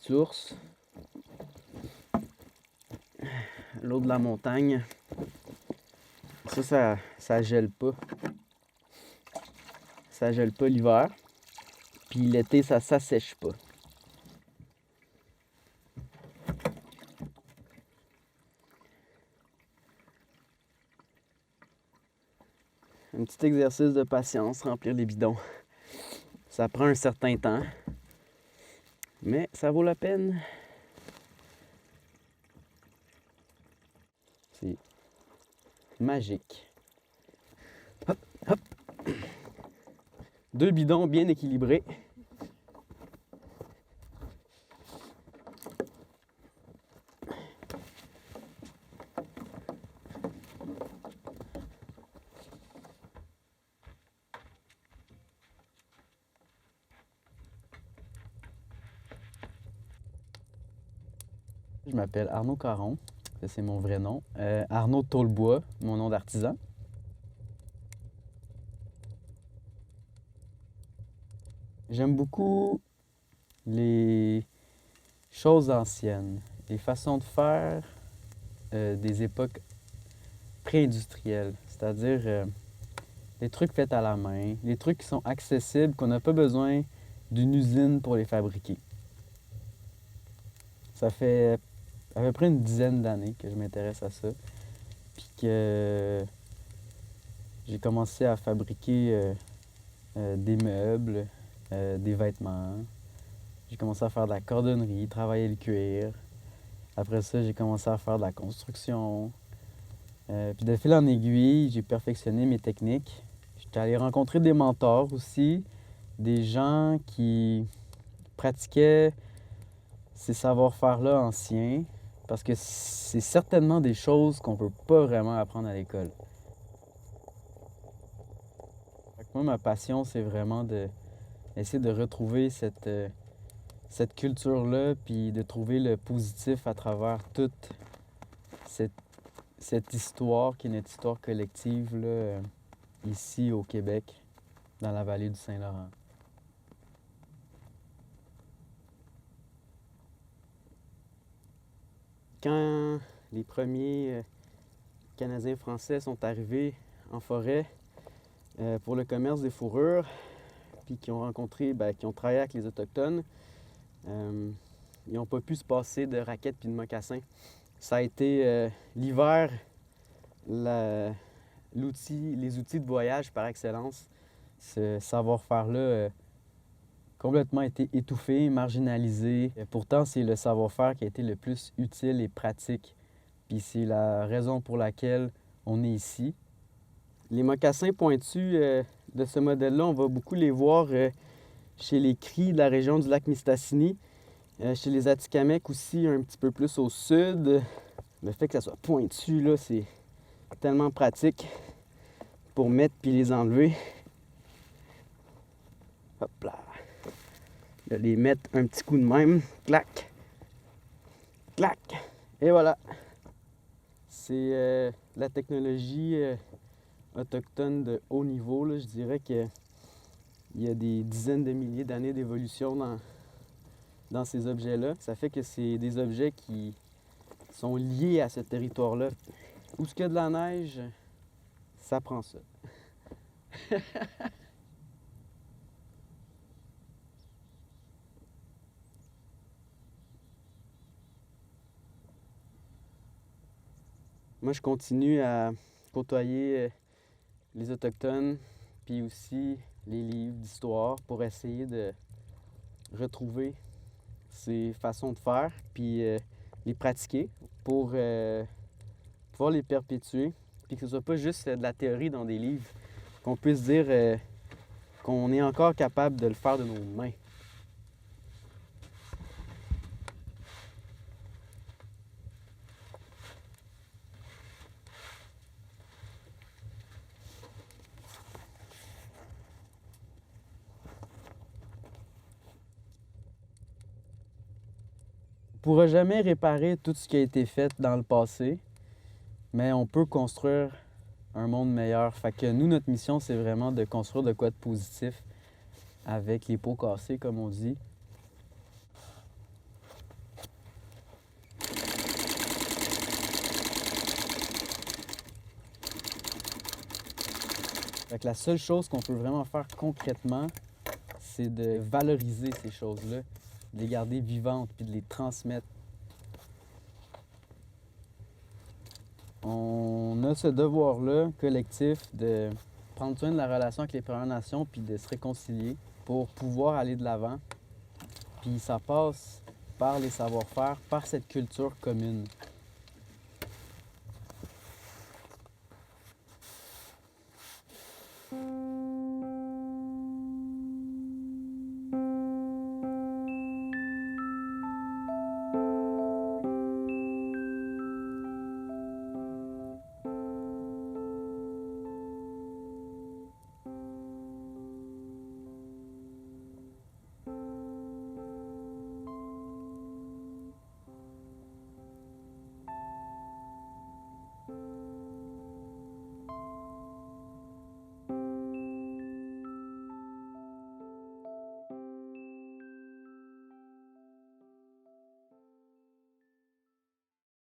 petite source. L'eau de la montagne. Ça gèle pas. Ça gèle pas l'hiver. Puis l'été, ça s'assèche pas. Un petit exercice de patience, remplir les bidons. Ça prend un certain temps, mais ça vaut la peine. C'est magique. Hop, hop. 2 bidons bien équilibrés. Je m'appelle Arnaud Caron, ça c'est mon vrai nom. Arnaud Taulbois, mon nom d'artisan. J'aime beaucoup les choses anciennes, les façons de faire des époques pré-industrielles, c'est-à-dire les trucs faits à la main, les trucs qui sont accessibles, qu'on n'a pas besoin d'une usine pour les fabriquer. Ça fait à peu près une dizaine d'années que je m'intéresse à ça, puis que j'ai commencé à fabriquer des meubles, des vêtements. J'ai commencé à faire de la cordonnerie, travailler le cuir. Après ça, j'ai commencé à faire de la construction. Puis de fil en aiguille, j'ai perfectionné mes techniques. J'étais allé rencontrer des mentors aussi, des gens qui pratiquaient ces savoir-faire-là anciens, parce que c'est certainement des choses qu'on ne peut pas vraiment apprendre à l'école. Moi, ma passion, c'est vraiment d'essayer de retrouver cette culture-là, puis de trouver le positif à travers toute cette histoire qui est notre histoire collective là, ici au Québec, dans la vallée du Saint-Laurent. Quand les premiers Canadiens français sont arrivés en forêt pour le commerce des fourrures, puis qui ont travaillé avec les Autochtones, ils n'ont pas pu se passer de raquettes puis de mocassins. Ça a été l'hiver, les outils de voyage par excellence. Ce savoir-faire-là a complètement été étouffé, marginalisé. Et pourtant, c'est le savoir-faire qui a été le plus utile et pratique. Puis c'est la raison pour laquelle on est ici. Les mocassins pointus de ce modèle-là, on va beaucoup les voir chez les Cris de la région du lac Mistassini, chez les Atikamekw aussi, un petit peu plus au sud. Le fait que ça soit pointu, là, c'est tellement pratique pour mettre puis les enlever. Hop là. De les mettre un petit coup de même. Clac. Clac. Et voilà. C'est la technologie autochtone de haut niveau, là. Je dirais qu'il y a des dizaines de milliers d'années d'évolution dans ces objets-là. Ça fait que c'est des objets qui sont liés à ce territoire-là. Où ce qu'il y a de la neige, ça prend ça. Moi, je continue à côtoyer les Autochtones, puis aussi les livres d'histoire pour essayer de retrouver ces façons de faire, puis les pratiquer pour pouvoir les perpétuer, puis que ce soit pas juste de la théorie dans des livres, qu'on puisse dire qu'on est encore capable de le faire de nos mains. On ne pourra jamais réparer tout ce qui a été fait dans le passé, mais on peut construire un monde meilleur. Fait que nous, notre mission, c'est vraiment de construire de quoi de positif avec les pots cassés, comme on dit. Fait que la seule chose qu'on peut vraiment faire concrètement, c'est de valoriser ces choses-là, de les garder vivantes puis de les transmettre. On a ce devoir-là collectif de prendre soin de la relation avec les Premières Nations puis de se réconcilier pour pouvoir aller de l'avant. Puis ça passe par les savoir-faire, par cette culture commune.